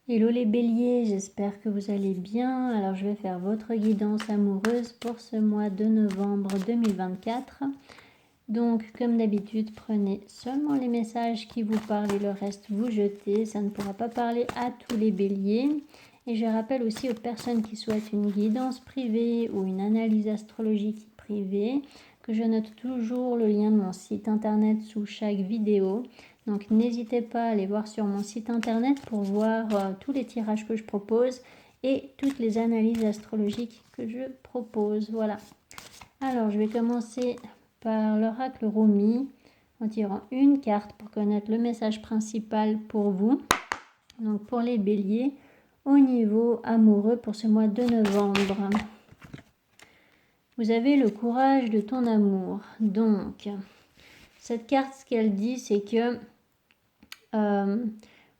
Hello les béliers, j'espère que vous allez bien. Alors je vais faire votre guidance amoureuse pour ce mois de novembre 2024. Donc comme d'habitude, prenez seulement les messages qui vous parlent et le reste vous jetez. Ça ne pourra pas parler à tous les béliers. Et je rappelle aussi aux personnes qui souhaitent une guidance privée ou une analyse astrologique privée que je note toujours le lien de mon site internet sous chaque vidéo. Donc n'hésitez pas à aller voir sur mon site internet pour voir tous les tirages que je propose et toutes les analyses astrologiques que je propose. Voilà. Alors je vais commencer par l'oracle Rumi en tirant une carte pour connaître le message principal pour vous. Donc pour les béliers, au niveau amoureux pour ce mois de novembre. Vous avez le courage de ton amour. Donc cette carte, ce qu'elle dit, c'est que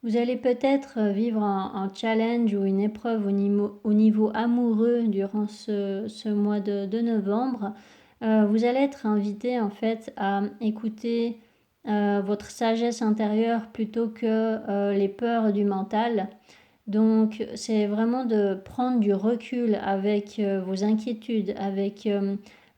vous allez peut-être vivre un challenge ou une épreuve au niveau amoureux durant ce mois de novembre. Vous allez être invité en fait à écouter votre sagesse intérieure plutôt que les peurs du mental. Donc c'est vraiment de prendre du recul avec vos inquiétudes, avec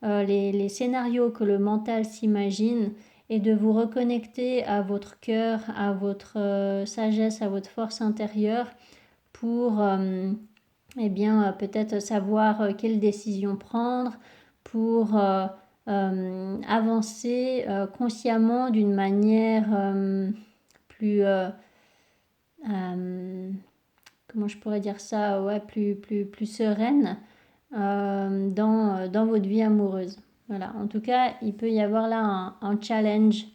les scénarios que le mental s'imagine et de vous reconnecter à votre cœur, à votre sagesse, à votre force intérieure pour peut-être savoir quelle décision prendre, pour avancer consciemment d'une manière plus... comment je pourrais dire ça, plus sereine dans votre vie amoureuse. Voilà, en tout cas, il peut y avoir là un challenge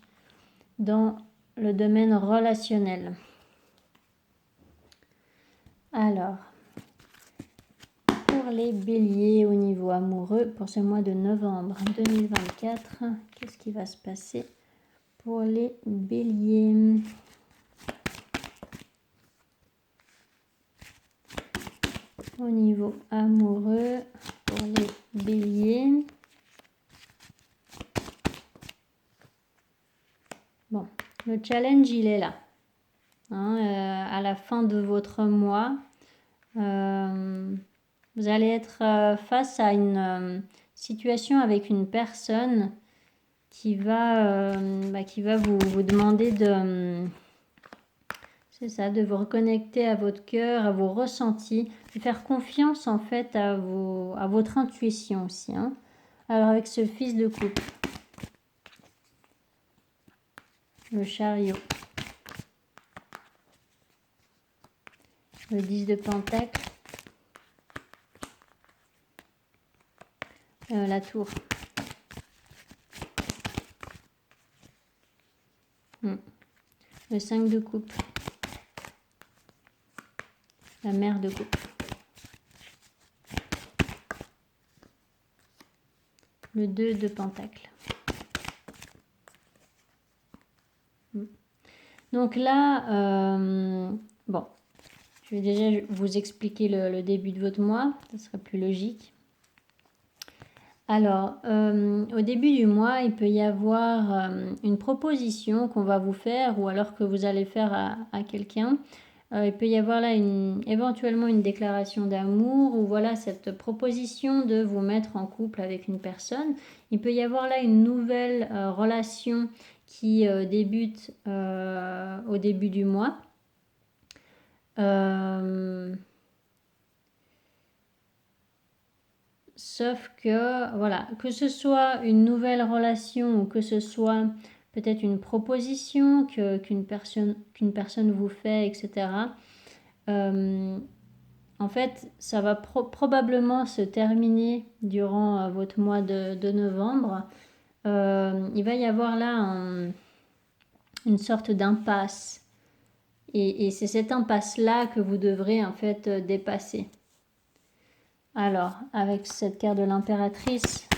dans le domaine relationnel. Alors, pour les béliers au niveau amoureux, pour ce mois de novembre 2024, qu'est-ce qui va se passer pour les béliers ? Au niveau amoureux, pour les béliers. Bon, le challenge, il est là. À la fin de votre mois, vous allez être face à une situation avec une personne qui va vous demander de vous reconnecter à votre cœur, à vos ressentis, de faire confiance en fait à votre intuition aussi. Alors avec ce fils de coupe, le chariot, le 10 de pentacle, la tour. Le 5 de coupe, la mère de coupe, le 2 de pentacle. Donc là, bon, je vais déjà vous expliquer le début de votre mois, ça serait plus logique. Alors, au début du mois, il peut y avoir une proposition qu'on va vous faire ou alors que vous allez faire à quelqu'un. Il peut y avoir là éventuellement une déclaration d'amour ou voilà cette proposition de vous mettre en couple avec une personne. Il peut y avoir là une nouvelle relation qui débute au début du mois. Sauf que, voilà, que ce soit une nouvelle relation ou que ce soit peut-être une proposition qu'une personne vous fait, etc. En fait, ça va probablement se terminer durant votre mois de novembre. Il va y avoir là une sorte d'impasse. Et c'est cette impasse-là que vous devrez en fait dépasser. Alors, avec cette carte de l'impératrice,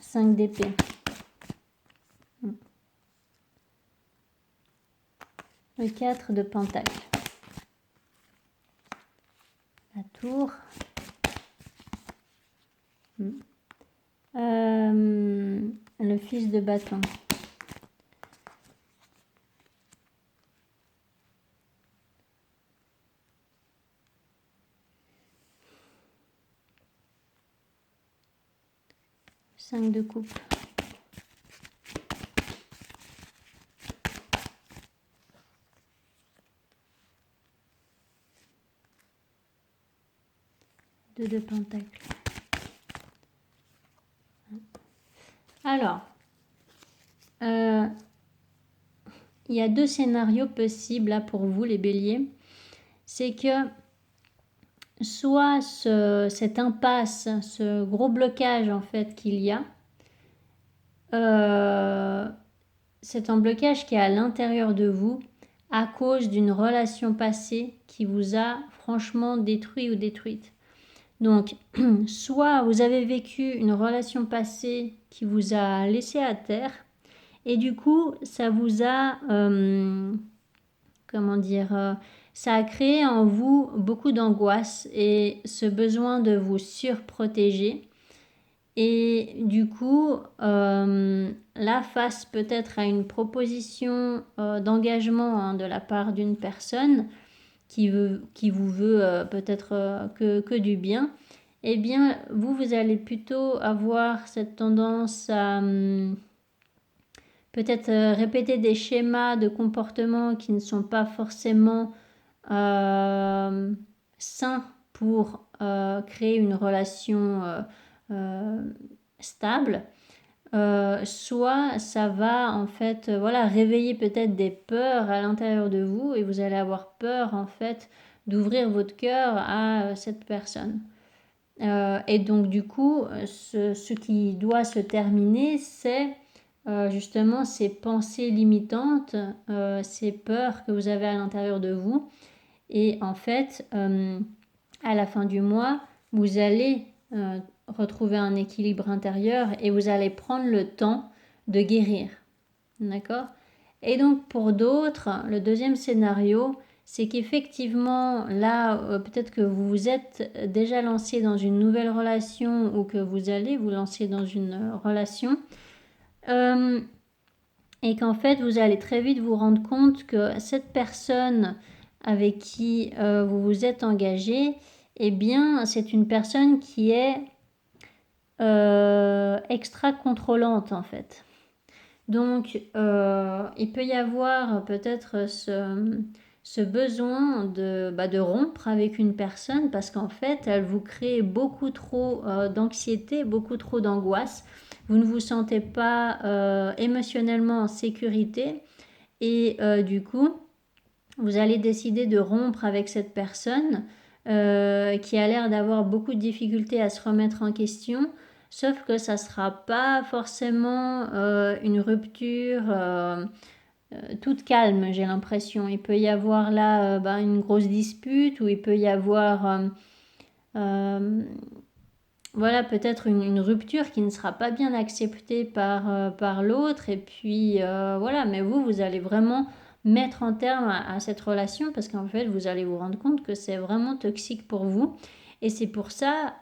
5 d'épée. Le 4 de pentacle. La tour. Le fils de bâton. 5 de coupe. Deux de pentacle. Alors, il y a deux scénarios possibles là pour vous les béliers. C'est que soit cette impasse, ce gros blocage en fait qu'il y a, c'est un blocage qui est à l'intérieur de vous à cause d'une relation passée qui vous a franchement détruit ou détruite. Donc, soit vous avez vécu une relation passée qui vous a laissé à terre et du coup, ça vous a, ça a créé en vous beaucoup d'angoisse et ce besoin de vous surprotéger. Et du coup, là, face peut-être à une proposition d'engagement de la part d'une personne qui vous veut peut-être que du bien, eh bien, vous allez plutôt avoir cette tendance à peut-être répéter des schémas de comportement qui ne sont pas forcément sains pour créer une relation stable. Soit ça va en fait réveiller peut-être des peurs à l'intérieur de vous et vous allez avoir peur en fait d'ouvrir votre cœur à cette personne. Et donc du coup, ce qui doit se terminer, c'est justement ces pensées limitantes, ces peurs que vous avez à l'intérieur de vous. Et en fait, à la fin du mois, vous allez retrouver un équilibre intérieur et vous allez prendre le temps de guérir. D'accord ? Et donc pour d'autres, le deuxième scénario, c'est qu'effectivement, là, peut-être que vous vous êtes déjà lancé dans une nouvelle relation ou que vous allez vous lancer dans une relation et qu'en fait, vous allez très vite vous rendre compte que cette personne avec qui vous vous êtes engagé, eh bien, c'est une personne qui est extra contrôlante en fait. Donc, il peut y avoir peut-être ce besoin de rompre avec une personne parce qu'en fait, elle vous crée beaucoup trop d'anxiété, beaucoup trop d'angoisse. Vous ne vous sentez pas émotionnellement en sécurité et du coup, vous allez décider de rompre avec cette personne qui a l'air d'avoir beaucoup de difficultés à se remettre en question. Sauf que ça ne sera pas forcément une rupture toute calme, j'ai l'impression. Il peut y avoir là une grosse dispute ou il peut y avoir peut-être une rupture qui ne sera pas bien acceptée par l'autre. Et puis mais vous allez vraiment mettre en terme à cette relation parce qu'en fait, vous allez vous rendre compte que c'est vraiment toxique pour vous. Et c'est pour ça,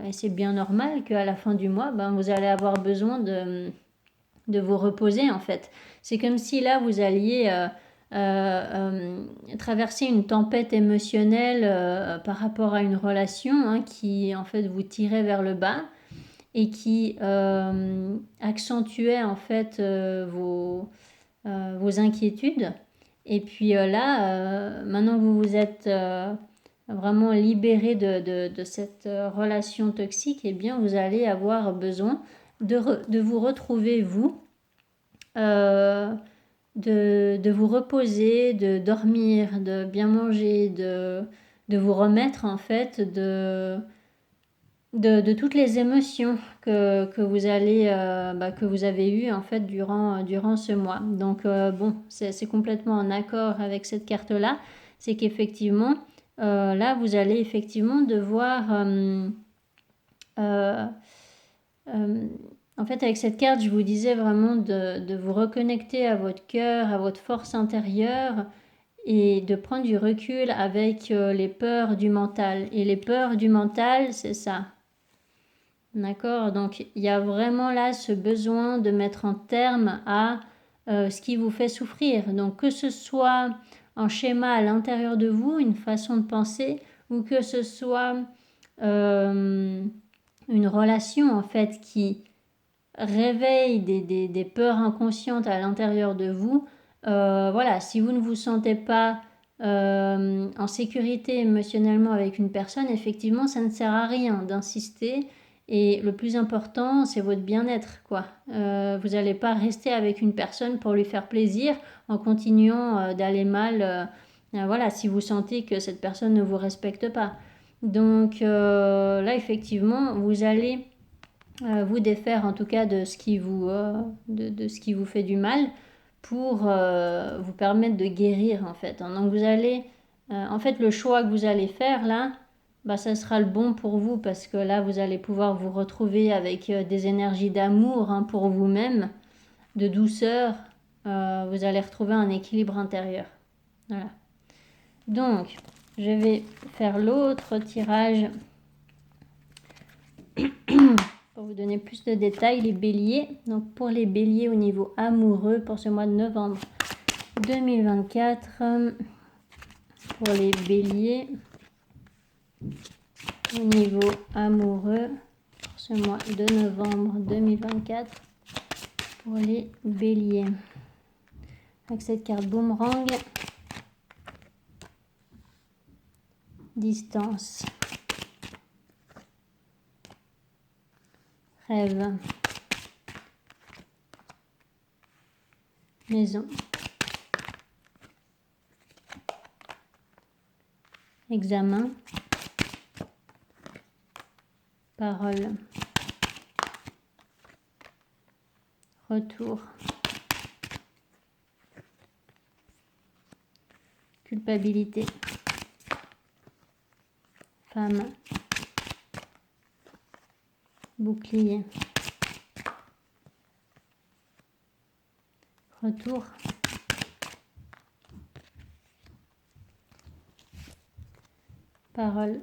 et c'est bien normal qu'à la fin du mois, vous allez avoir besoin de vous reposer en fait. C'est comme si là, vous alliez traverser une tempête émotionnelle par rapport à une relation qui en fait vous tirait vers le bas et qui accentuait en fait vos inquiétudes. Et puis là, maintenant que vous vous êtes vraiment libéré de cette relation toxique, eh bien vous allez avoir besoin de vous retrouver vous, de vous reposer, de dormir, de bien manger, de vous remettre en fait de toutes les émotions que vous allez que vous avez eues en fait durant ce mois. Donc c'est complètement en accord avec cette carte là, c'est qu'effectivement là vous allez effectivement devoir en fait avec cette carte je vous disais vraiment de vous reconnecter à votre cœur, à votre force intérieure et de prendre du recul avec les peurs du mental. Et les peurs du mental, c'est ça. D'accord, donc il y a vraiment là ce besoin de mettre un terme à ce qui vous fait souffrir. Donc que ce soit un schéma à l'intérieur de vous, une façon de penser, ou que ce soit une relation en fait qui réveille des peurs inconscientes à l'intérieur de vous. Voilà, si vous ne vous sentez pas en sécurité émotionnellement avec une personne, effectivement, ça ne sert à rien d'insister. Et le plus important, c'est votre bien-être, quoi. Vous n'allez pas rester avec une personne pour lui faire plaisir en continuant d'aller mal. Voilà, si vous sentez que cette personne ne vous respecte pas. Donc là, effectivement, vous allez vous défaire en tout cas de ce qui de ce qui vous fait du mal pour vous permettre de guérir en fait. Donc vous allez, en fait le choix que vous allez faire là, bah, ça sera le bon pour vous parce que là vous allez pouvoir vous retrouver avec des énergies d'amour pour vous-même, de douceur. Vous allez retrouver un équilibre intérieur. Voilà. Donc je vais faire l'autre tirage pour vous donner plus de détails, les béliers. Donc pour les béliers au niveau amoureux pour ce mois de novembre 2024, pour les béliers au niveau amoureux pour ce mois de novembre 2024, pour les béliers. Avec cette carte boomerang, distance, rêve, maison, examen, parole, retour, culpabilité, femme, bouclier, retour, parole,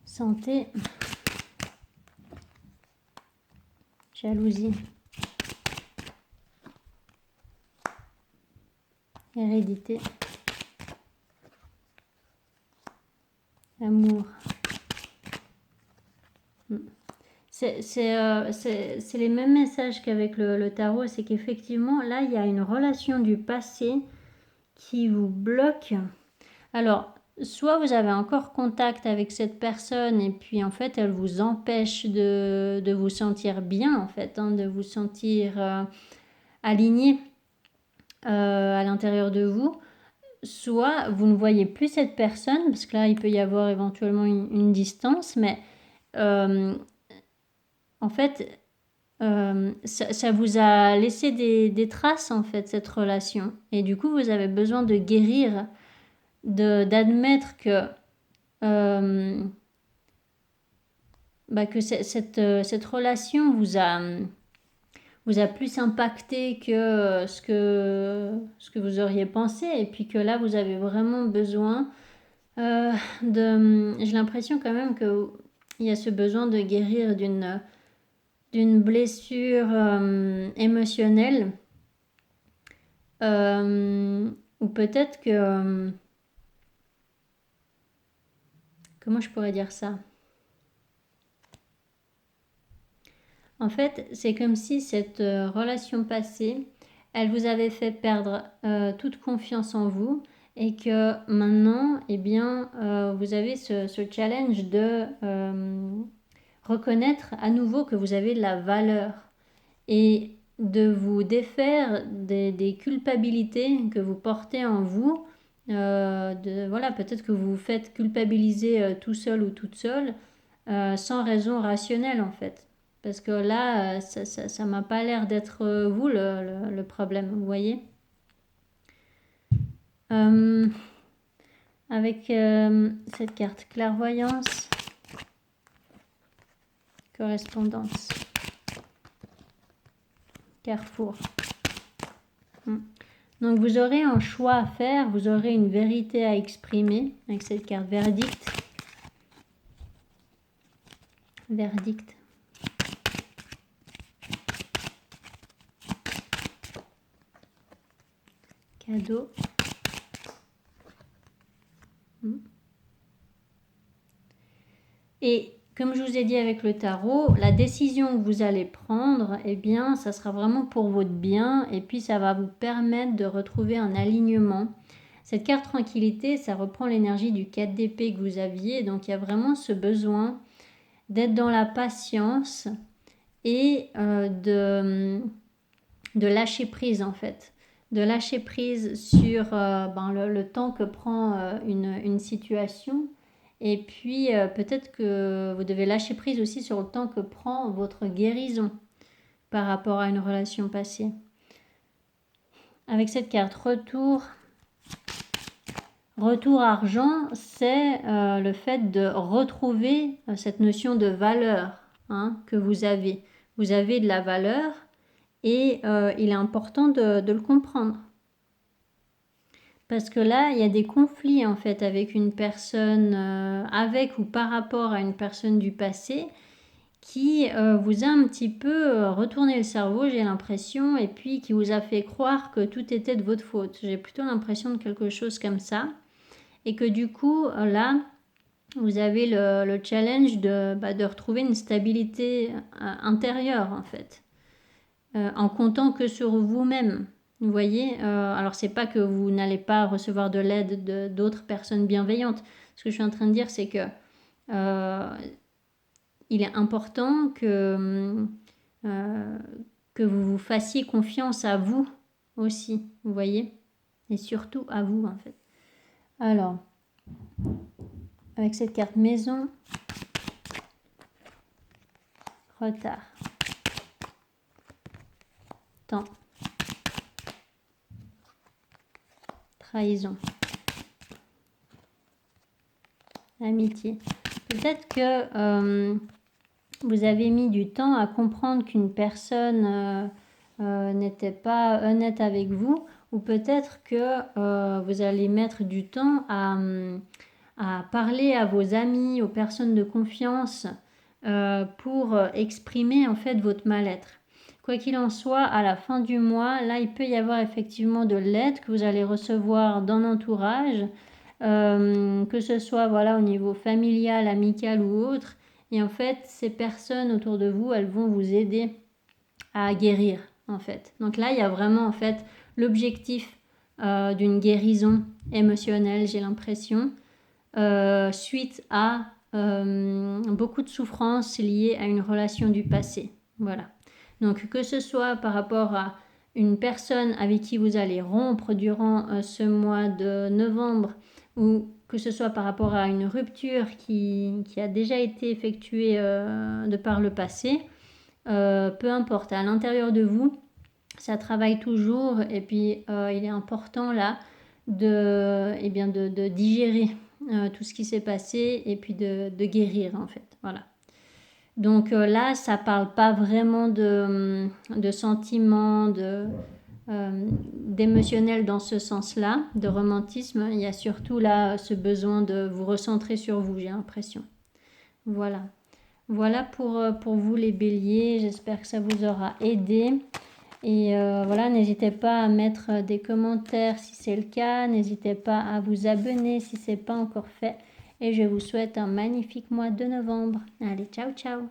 santé, jalousie, hérédité, amour. C'est les mêmes messages qu'avec le tarot, c'est qu'effectivement, là, il y a une relation du passé qui vous bloque. Alors, soit vous avez encore contact avec cette personne et puis en fait, elle vous empêche de vous sentir bien, en fait, de vous sentir aligné à l'intérieur de vous. Soit vous ne voyez plus cette personne, parce que là, il peut y avoir éventuellement une distance, mais en fait, ça vous a laissé des traces, en fait, cette relation. Et du coup, vous avez besoin de guérir, d'admettre que, que cette relation vous a plus impacté que ce que vous auriez pensé. Et puis que là, vous avez vraiment besoin j'ai l'impression quand même qu'il y a ce besoin de guérir d'une blessure émotionnelle, ou peut-être que comment je pourrais dire ça? En fait, c'est comme si cette relation passée, elle vous avait fait perdre toute confiance en vous et que maintenant, eh bien, vous avez ce challenge de reconnaître à nouveau que vous avez de la valeur et de vous défaire des culpabilités que vous portez en vous. Voilà, peut-être que vous vous faites culpabiliser tout seul ou toute seule sans raison rationnelle en fait. Parce que là, ça m'a pas l'air d'être vous le problème, vous voyez. Avec cette carte clairvoyance, correspondance, carrefour. Donc vous aurez un choix à faire, vous aurez une vérité à exprimer avec cette carte verdict. Verdict. Cadeau. Et comme je vous ai dit avec le tarot, la décision que vous allez prendre, eh bien, ça sera vraiment pour votre bien et puis ça va vous permettre de retrouver un alignement. Cette carte tranquillité, ça reprend l'énergie du 4 d'épée que vous aviez. Donc, il y a vraiment ce besoin d'être dans la patience et de lâcher prise en fait. De lâcher prise sur le temps que prend une situation. Et puis peut-être que vous devez lâcher prise aussi sur le temps que prend votre guérison par rapport à une relation passée. Avec cette carte retour argent, c'est le fait de retrouver cette notion de valeur que vous avez. Vous avez de la valeur et il est important de le comprendre. Parce que là, il y a des conflits en fait avec une personne, avec ou par rapport à une personne du passé qui vous a un petit peu retourné le cerveau, j'ai l'impression, et puis qui vous a fait croire que tout était de votre faute. J'ai plutôt l'impression de quelque chose comme ça. Et que du coup, là, vous avez le challenge de retrouver une stabilité intérieure en fait, en comptant que sur vous-même. Vous voyez, alors c'est pas que vous n'allez pas recevoir de l'aide d'autres personnes bienveillantes. Ce que je suis en train de dire, c'est que il est important que vous vous fassiez confiance à vous aussi, vous voyez, et surtout à vous en fait. Alors, avec cette carte maison, retard, temps, trahison, amitié. Peut-être que vous avez mis du temps à comprendre qu'une personne n'était pas honnête avec vous, ou peut-être que vous allez mettre du temps à parler à vos amis, aux personnes de confiance pour exprimer en fait votre mal-être. Quoi qu'il en soit, à la fin du mois, là, il peut y avoir effectivement de l'aide que vous allez recevoir dans l'entourage, que ce soit au niveau familial, amical ou autre. Et en fait, ces personnes autour de vous, elles vont vous aider à guérir, en fait. Donc là, il y a vraiment, en fait, l'objectif d'une guérison émotionnelle, j'ai l'impression, suite à beaucoup de souffrances liées à une relation du passé. Voilà. Donc que ce soit par rapport à une personne avec qui vous allez rompre durant ce mois de novembre, ou que ce soit par rapport à une rupture qui a déjà été effectuée de par le passé, peu importe, à l'intérieur de vous, ça travaille toujours et puis il est important là de digérer tout ce qui s'est passé et puis de guérir en fait. Voilà. Donc là, ça ne parle pas vraiment de sentiments, d'émotionnel dans ce sens-là, de romantisme. Il y a surtout là ce besoin de vous recentrer sur vous, j'ai l'impression. Voilà. Voilà pour vous les béliers. J'espère que ça vous aura aidé. Et voilà, n'hésitez pas à mettre des commentaires si c'est le cas. N'hésitez pas à vous abonner si ce n'est pas encore fait. Et je vous souhaite un magnifique mois de novembre. Allez, ciao, ciao!